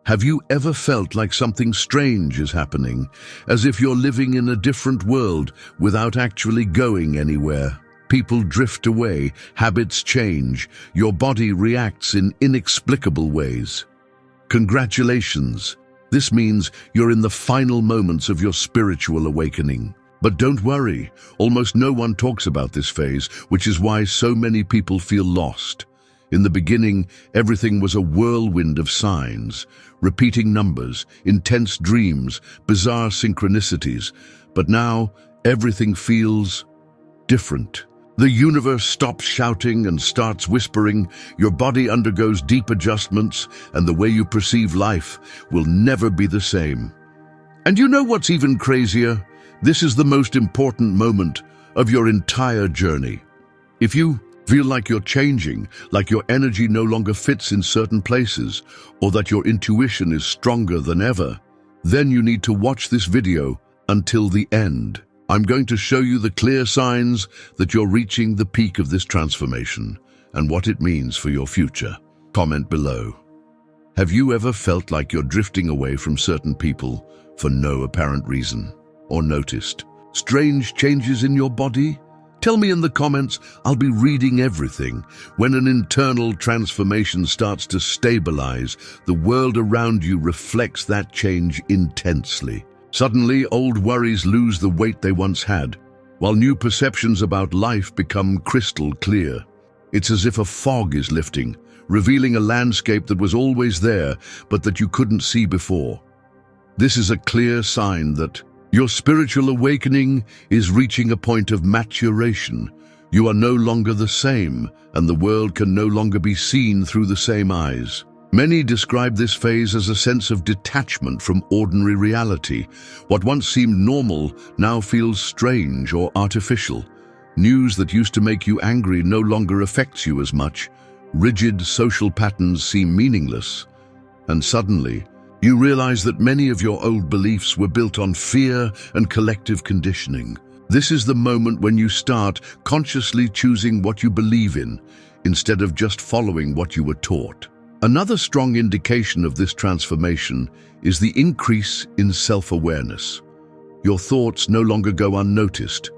Have you ever felt like something strange is happening, as if you're living in a different world without actually going anywhere? People drift away, habits change, your body reacts in inexplicable ways. Congratulations! This means you're in the final moments of your spiritual awakening. But don't worry, almost no one talks about this phase, which is why so many people feel lost. In the beginning, everything was a whirlwind of signs, repeating numbers, intense dreams, bizarre synchronicities. But now, everything feels different. The universe stops shouting and starts whispering, your body undergoes deep adjustments, and the way you perceive life will never be the same. And you know what's even crazier? This is the most important moment of your entire journey. If you feel like you're changing, like your energy no longer fits in certain places, or that your intuition is stronger than ever, then you need to watch this video until the end. I'm going to show you the clear signs that you're reaching the peak of this transformation and what it means for your future. Comment below. Have you ever felt like you're drifting away from certain people for no apparent reason? Or noticed strange changes in your body? Tell me in the comments, I'll be reading everything. When an internal transformation starts to stabilize, the world around you reflects that change intensely. Suddenly, old worries lose the weight they once had, while new perceptions about life become crystal clear. It's as if a fog is lifting, revealing a landscape that was always there, but that you couldn't see before. This is a clear sign that your spiritual awakening is reaching a point of maturation. You are no longer the same, and the world can no longer be seen through the same eyes. Many describe this phase as a sense of detachment from ordinary reality. What once seemed normal now feels strange or artificial. News that used to make you angry no longer affects you as much. Rigid social patterns seem meaningless. And suddenly, you realize that many of your old beliefs were built on fear and collective conditioning. This is the moment when you start consciously choosing what you believe in, instead of just following what you were taught. Another strong indication of this transformation is the increase in self-awareness. Your thoughts no longer go unnoticed.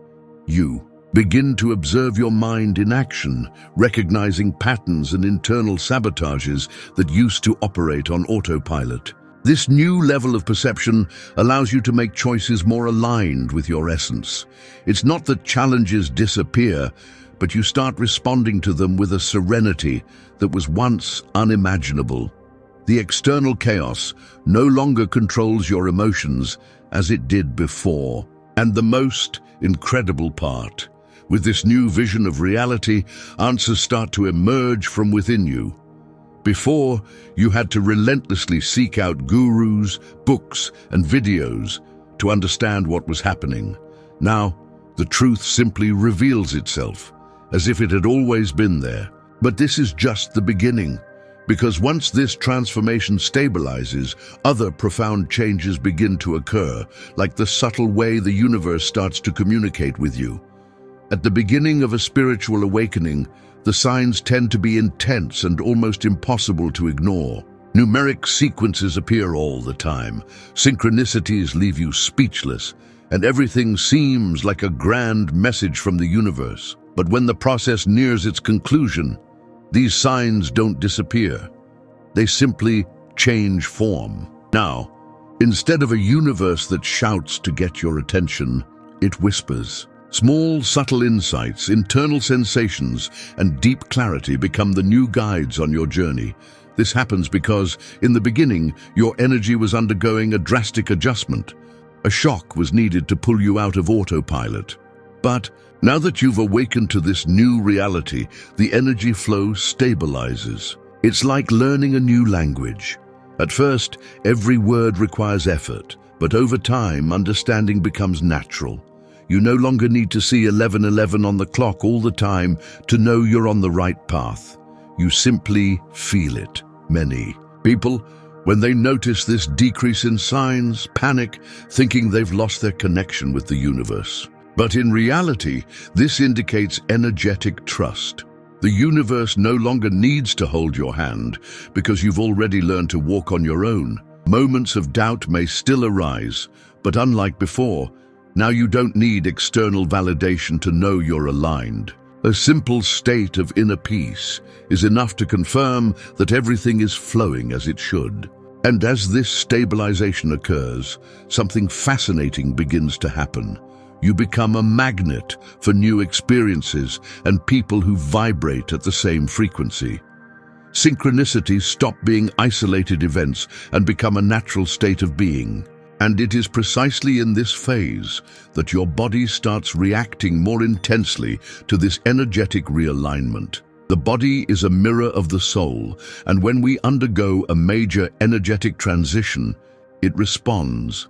You begin to observe your mind in action, recognizing patterns and internal sabotages that used to operate on autopilot. This new level of perception allows you to make choices more aligned with your essence. It's not that challenges disappear, but you start responding to them with a serenity that was once unimaginable. The external chaos no longer controls your emotions as it did before. And the most incredible part, with this new vision of reality, answers start to emerge from within you. Before, you had to relentlessly seek out gurus, books, and videos to understand what was happening. Now, the truth simply reveals itself, as if it had always been there. But this is just the beginning, because once this transformation stabilizes, other profound changes begin to occur, like the subtle way the universe starts to communicate with you. At the beginning of a spiritual awakening, the signs tend to be intense and almost impossible to ignore. Numeric sequences appear all the time. Synchronicities leave you speechless, and everything seems like a grand message from the universe. But when the process nears its conclusion, these signs don't disappear. They simply change form. Now, instead of a universe that shouts to get your attention, it whispers. Small, subtle insights, internal sensations, and deep clarity become the new guides on your journey. This happens because, in the beginning, your energy was undergoing a drastic adjustment. A shock was needed to pull you out of autopilot. But now that you've awakened to this new reality, the energy flow stabilizes. It's like learning a new language. At first, every word requires effort, but over time, understanding becomes natural. You no longer need to see 11:11 on the clock all the time to know you're on the right path. You simply feel it. Many people, when they notice this decrease in signs, panic, thinking they've lost their connection with the universe. But in reality, this indicates energetic trust. The universe no longer needs to hold your hand because you've already learned to walk on your own. Moments of doubt may still arise, but unlike before, now you don't need external validation to know you're aligned. A simple state of inner peace is enough to confirm that everything is flowing as it should. And as this stabilization occurs, something fascinating begins to happen. You become a magnet for new experiences and people who vibrate at the same frequency. Synchronicities stop being isolated events and become a natural state of being. And it is precisely in this phase that your body starts reacting more intensely to this energetic realignment. The body is a mirror of the soul, and when we undergo a major energetic transition, it responds.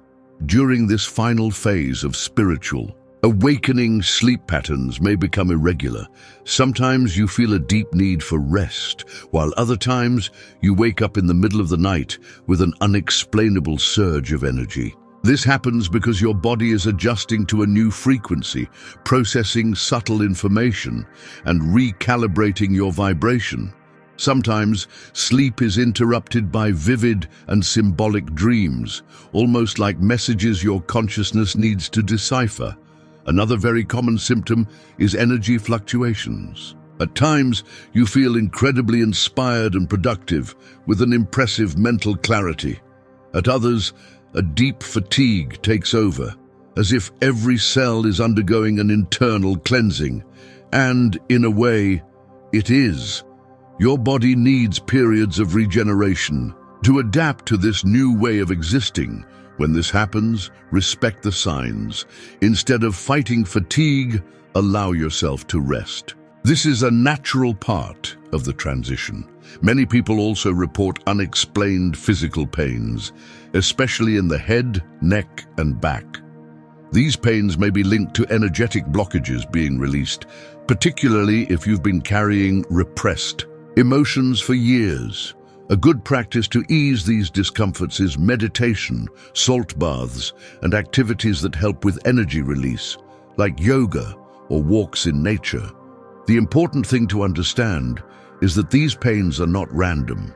During this final phase of spiritual awakening, sleep patterns may become irregular. Sometimes you feel a deep need for rest, while other times you wake up in the middle of the night with an unexplainable surge of energy. This happens because your body is adjusting to a new frequency, processing subtle information, and recalibrating your vibration. Sometimes sleep is interrupted by vivid and symbolic dreams, almost like messages your consciousness needs to decipher. Another very common symptom is energy fluctuations. At times, you feel incredibly inspired and productive, with an impressive mental clarity. At others, a deep fatigue takes over, as if every cell is undergoing an internal cleansing. And, in a way, it is. Your body needs periods of regeneration to adapt to this new way of existing. When this happens, respect the signs. Instead of fighting fatigue, allow yourself to rest. This is a natural part of the transition. Many people also report unexplained physical pains, especially in the head, neck, and back. These pains may be linked to energetic blockages being released, particularly if you've been carrying repressed emotions for years. A good practice to ease these discomforts is meditation, salt baths, and activities that help with energy release, like yoga or walks in nature. The important thing to understand is that these pains are not random.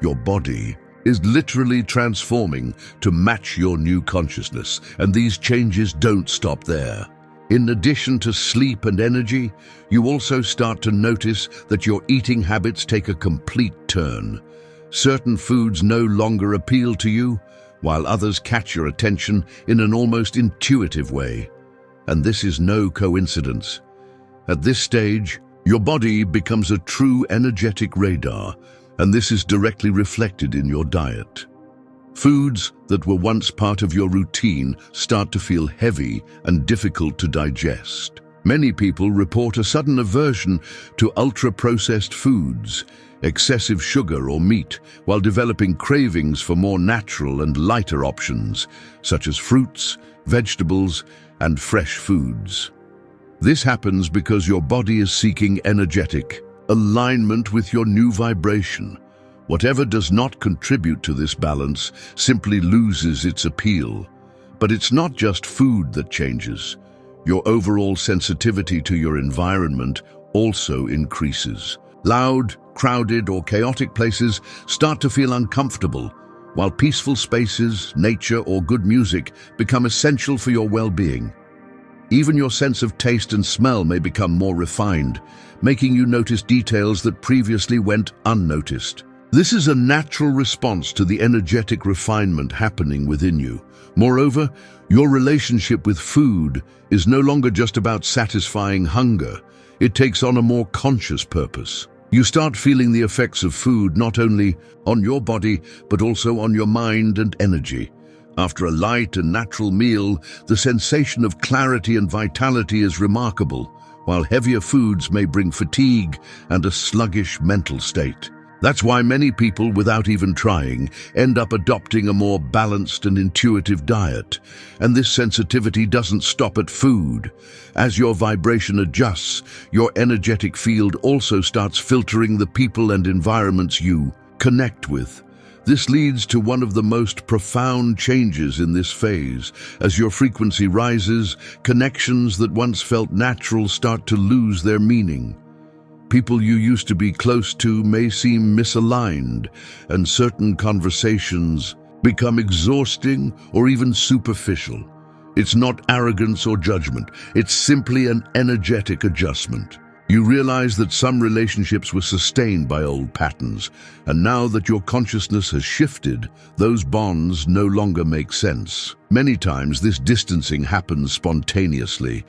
Your body is literally transforming to match your new consciousness, and these changes don't stop there. In addition to sleep and energy, you also start to notice that your eating habits take a complete turn. Certain foods no longer appeal to you, while others catch your attention in an almost intuitive way. And this is no coincidence. At this stage, your body becomes a true energetic radar, and this is directly reflected in your diet. Foods that were once part of your routine start to feel heavy and difficult to digest. Many people report a sudden aversion to ultra-processed foods, excessive sugar or meat, while developing cravings for more natural and lighter options, such as fruits, vegetables, and fresh foods. This happens because your body is seeking energetic alignment with your new vibration. Whatever does not contribute to this balance simply loses its appeal. But it's not just food that changes. Your overall sensitivity to your environment also increases. Loud, crowded, or chaotic places start to feel uncomfortable, while peaceful spaces, nature, or good music become essential for your well-being. Even your sense of taste and smell may become more refined, making you notice details that previously went unnoticed. This is a natural response to the energetic refinement happening within you. Moreover, your relationship with food is no longer just about satisfying hunger. It takes on a more conscious purpose. You start feeling the effects of food not only on your body, but also on your mind and energy. After a light and natural meal, the sensation of clarity and vitality is remarkable, while heavier foods may bring fatigue and a sluggish mental state. That's why many people, without even trying, end up adopting a more balanced and intuitive diet. And this sensitivity doesn't stop at food. As your vibration adjusts, your energetic field also starts filtering the people and environments you connect with. This leads to one of the most profound changes in this phase. As your frequency rises, connections that once felt natural start to lose their meaning. People you used to be close to may seem misaligned, and certain conversations become exhausting or even superficial. It's not arrogance or judgment, it's simply an energetic adjustment. You realize that some relationships were sustained by old patterns, and now that your consciousness has shifted, those bonds no longer make sense. Many times this distancing happens spontaneously,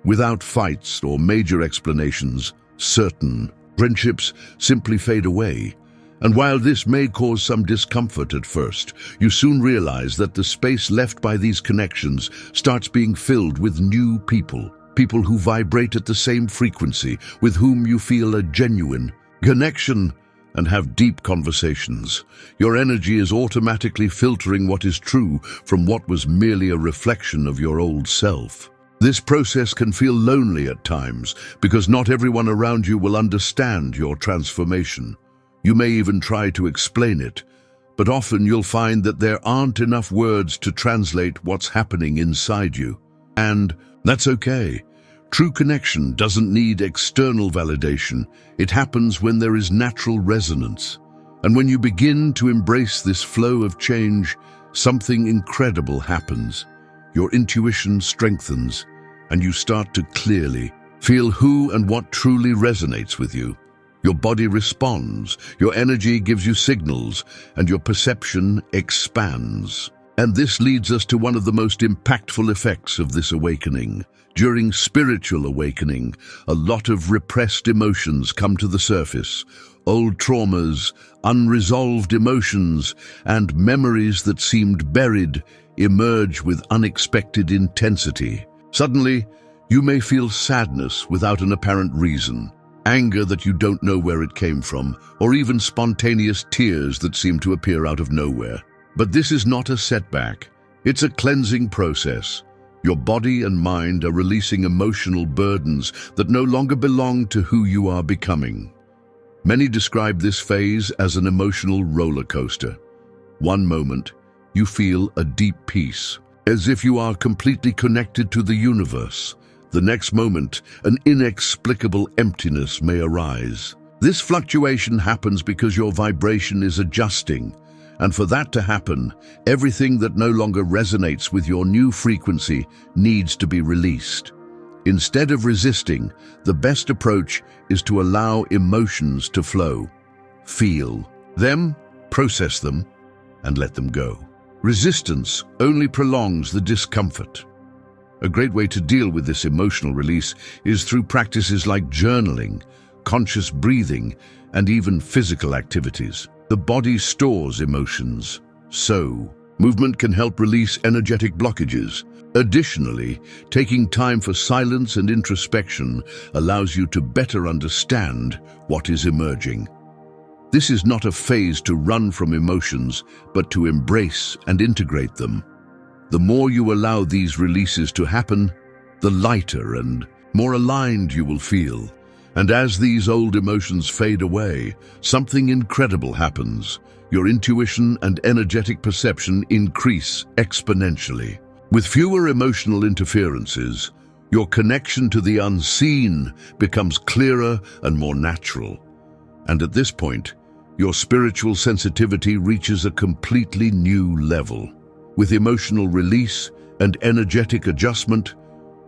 without fights or major explanations. Certain friendships simply fade away. And while this may cause some discomfort at first, you soon realize that the space left by these connections starts being filled with new people. People who vibrate at the same frequency, with whom you feel a genuine connection and have deep conversations. Your energy is automatically filtering what is true from what was merely a reflection of your old self. This process can feel lonely at times because not everyone around you will understand your transformation. You may even try to explain it, but often you'll find that there aren't enough words to translate what's happening inside you. And that's okay. True connection doesn't need external validation. It happens when there is natural resonance. And when you begin to embrace this flow of change, something incredible happens. Your intuition strengthens, and you start to clearly feel who and what truly resonates with you. Your body responds, your energy gives you signals, and your perception expands. And this leads us to one of the most impactful effects of this awakening. During spiritual awakening, a lot of repressed emotions come to the surface. Old traumas, unresolved emotions, and memories that seemed buried emerge with unexpected intensity. Suddenly, you may feel sadness without an apparent reason, anger that you don't know where it came from, or even spontaneous tears that seem to appear out of nowhere. But this is not a setback. It's a cleansing process. Your body and mind are releasing emotional burdens that no longer belong to who you are becoming. Many describe this phase as an emotional roller coaster. One moment, you feel a deep peace, as if you are completely connected to the universe. The next moment, an inexplicable emptiness may arise. This fluctuation happens because your vibration is adjusting, and for that to happen, everything that no longer resonates with your new frequency needs to be released. Instead of resisting, the best approach is to allow emotions to flow. Feel them, process them, and let them go. Resistance only prolongs the discomfort. A great way to deal with this emotional release is through practices like journaling, conscious breathing, and even physical activities. The body stores emotions, so movement can help release energetic blockages. Additionally, taking time for silence and introspection allows you to better understand what is emerging. This is not a phase to run from emotions, but to embrace and integrate them. The more you allow these releases to happen, the lighter and more aligned you will feel. And as these old emotions fade away, something incredible happens. Your intuition and energetic perception increase exponentially. With fewer emotional interferences, your connection to the unseen becomes clearer and more natural. And at this point, your spiritual sensitivity reaches a completely new level. With emotional release and energetic adjustment,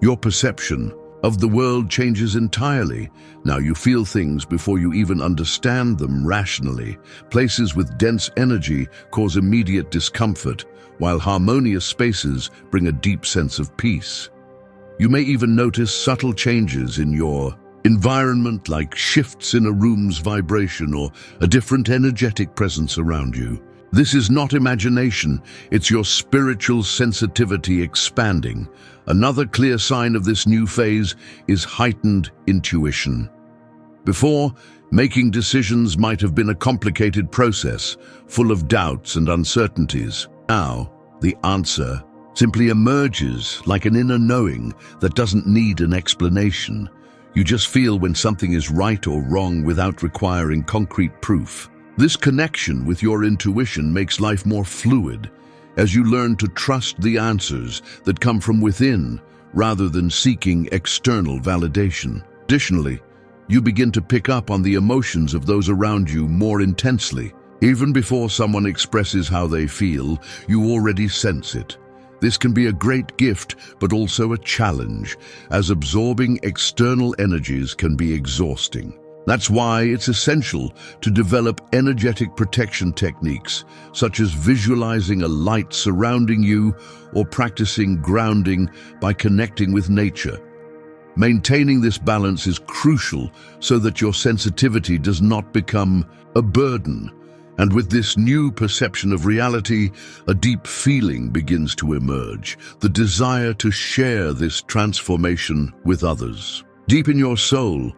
your perception of the world changes entirely. Now you feel things before you even understand them rationally. Places with dense energy cause immediate discomfort, while harmonious spaces bring a deep sense of peace. You may even notice subtle changes in your environment, like shifts in a room's vibration or a different energetic presence around you. This is not imagination, it's your spiritual sensitivity expanding. Another clear sign of this new phase is heightened intuition. Before, making decisions might have been a complicated process, full of doubts and uncertainties. Now, the answer simply emerges like an inner knowing that doesn't need an explanation. You just feel when something is right or wrong without requiring concrete proof. This connection with your intuition makes life more fluid, as you learn to trust the answers that come from within rather than seeking external validation. Additionally, You begin to pick up on the emotions of those around you more intensely. Even before someone expresses how they feel, you already sense it. This can be a great gift, but also a challenge, as absorbing external energies can be exhausting. That's why it's essential to develop energetic protection techniques, such as visualizing a light surrounding you or practicing grounding by connecting with nature. Maintaining this balance is crucial so that your sensitivity does not become a burden. And with this new perception of reality, a deep feeling begins to emerge, the desire to share this transformation with others. Deep in your soul,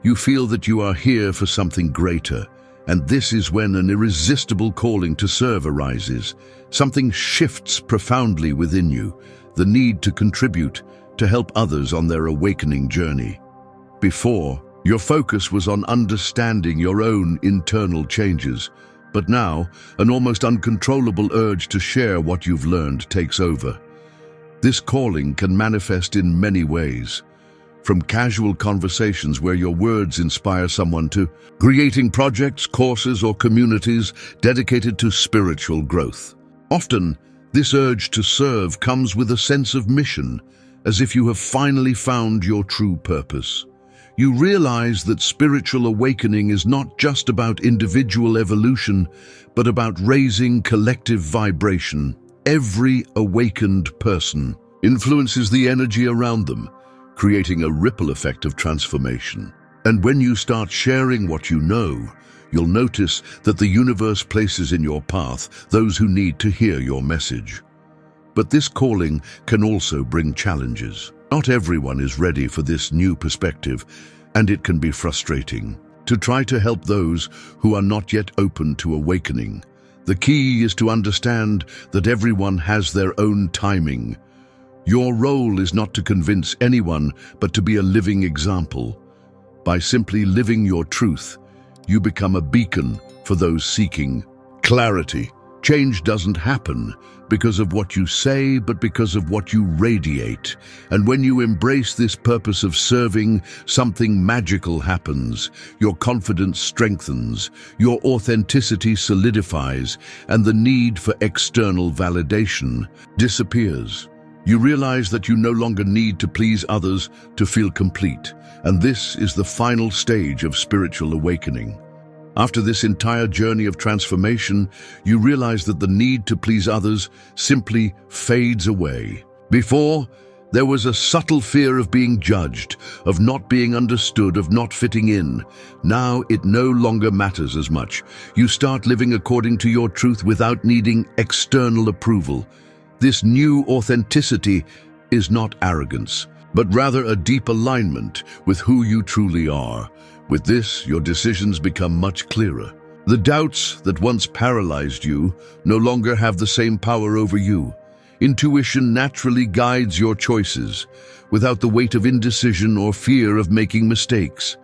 you feel that you are here for something greater, and this is when an irresistible calling to serve arises. Something shifts profoundly within you, the need to contribute, to help others on their awakening journey. Before, your focus was on understanding your own internal changes, but now, an almost uncontrollable urge to share what you've learned takes over. This calling can manifest in many ways, from casual conversations where your words inspire someone to creating projects, courses, or communities dedicated to spiritual growth. Often, this urge to serve comes with a sense of mission, as if you have finally found your true purpose. You realize that spiritual awakening is not just about individual evolution, but about raising collective vibration. Every awakened person influences the energy around them, creating a ripple effect of transformation. And when you start sharing what you know, you'll notice that the universe places in your path those who need to hear your message. But this calling can also bring challenges. Not everyone is ready for this new perspective, and it can be frustrating to try to help those who are not yet open to awakening. The key is to understand that everyone has their own timing. Your role is not to convince anyone, but to be a living example. By simply living your truth, you become a beacon for those seeking clarity. Change doesn't happen because of what you say, but because of what you radiate. And when you embrace this purpose of serving, something magical happens. Your confidence strengthens, your authenticity solidifies, and the need for external validation disappears. You realize that you no longer need to please others to feel complete, and this is the final stage of spiritual awakening. After this entire journey of transformation, you realize that the need to please others simply fades away. Before, there was a subtle fear of being judged, of not being understood, of not fitting in. Now it no longer matters as much. You start living according to your truth without needing external approval. This new authenticity is not arrogance, but rather a deep alignment with who you truly are. With this, your decisions become much clearer. The doubts that once paralyzed you no longer have the same power over you. Intuition naturally guides your choices, without the weight of indecision or fear of making mistakes.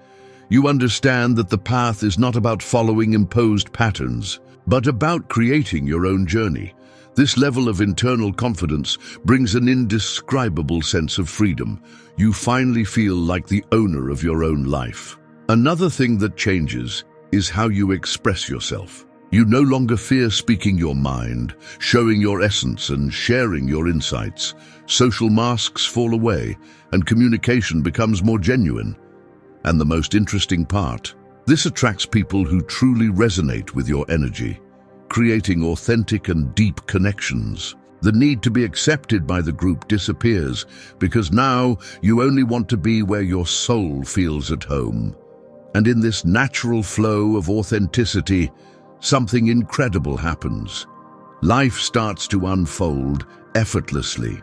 You understand that the path is not about following imposed patterns, but about creating your own journey. This level of internal confidence brings an indescribable sense of freedom. You finally feel like the owner of your own life. Another thing that changes is how you express yourself. You no longer fear speaking your mind, showing your essence, and sharing your insights. Social masks fall away, and communication becomes more genuine. And the most interesting part, this attracts people who truly resonate with your energy, creating authentic and deep connections. The need to be accepted by the group disappears, because now you only want to be where your soul feels at home. And in this natural flow of authenticity, something incredible happens. Life starts to unfold effortlessly.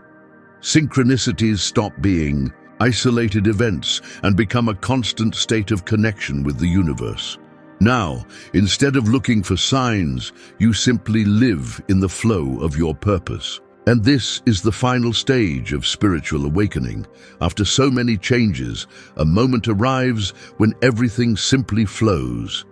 Synchronicities stop being isolated events and become a constant state of connection with the universe. Now, instead of looking for signs, you simply live in the flow of your purpose. And this is the final stage of spiritual awakening. After so many changes, a moment arrives when everything simply flows.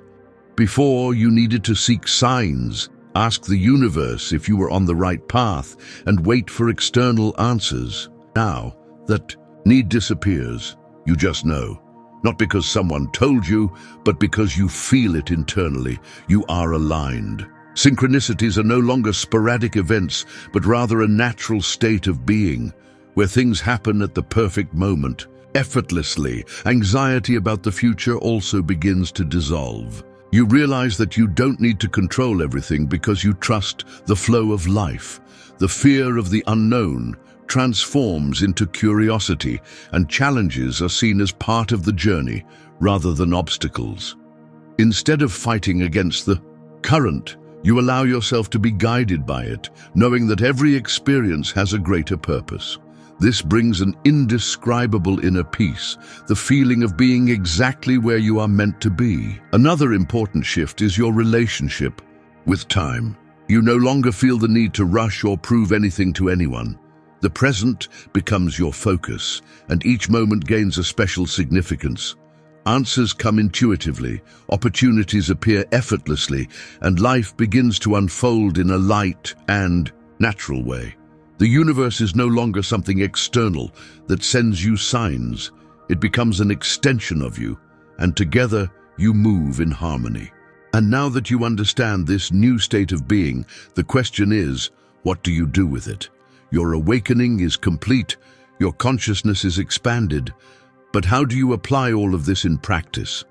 Before, you needed to seek signs, ask the universe if you were on the right path, and wait for external answers. Now, that need disappears. You just know. Not because someone told you, but because you feel it internally. You are aligned. Synchronicities are no longer sporadic events, but rather a natural state of being, where things happen at the perfect moment, effortlessly. Anxiety about the future also begins to dissolve. You realize that you don't need to control everything because you trust the flow of life. The fear of the unknown transforms into curiosity, and challenges are seen as part of the journey rather than obstacles. Instead of fighting against the current, you allow yourself to be guided by it, knowing that every experience has a greater purpose. This brings an indescribable inner peace, the feeling of being exactly where you are meant to be. Another important shift is your relationship with time. You no longer feel the need to rush or prove anything to anyone. The present becomes your focus, and each moment gains a special significance. Answers come intuitively, opportunities appear effortlessly, and life begins to unfold in a light and natural way. The universe is no longer something external that sends you signs. It becomes an extension of you, and together you move in harmony. And now that you understand this new state of being, the question is, what do you do with it? Your awakening is complete, your consciousness is expanded, but how do you apply all of this in practice?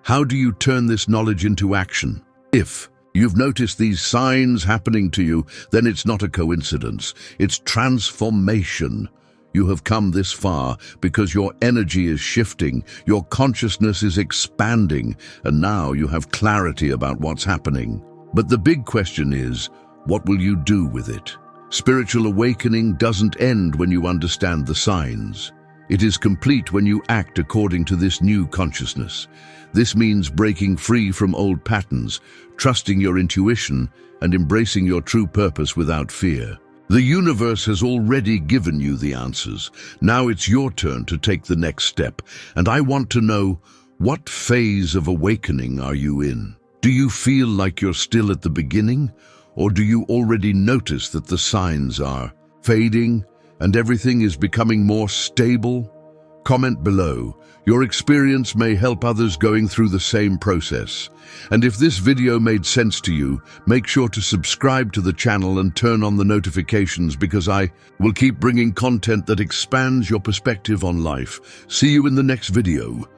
How do you turn this knowledge into action? If you've noticed these signs happening to you, then it's not a coincidence, it's transformation. You have come this far because your energy is shifting, your consciousness is expanding, and now you have clarity about what's happening. But the big question is, what will you do with it? Spiritual awakening doesn't end when you understand the signs. It is complete when you act according to this new consciousness. This means breaking free from old patterns, trusting your intuition, and embracing your true purpose without fear. The universe has already given you the answers. Now it's your turn to take the next step, and I want to know, what phase of awakening are you in? Do you feel like you're still at the beginning? Or do you already notice that the signs are fading and everything is becoming more stable? Comment below. Your experience may help others going through the same process. And if this video made sense to you, make sure to subscribe to the channel and turn on the notifications, because I will keep bringing content that expands your perspective on life. See you in the next video.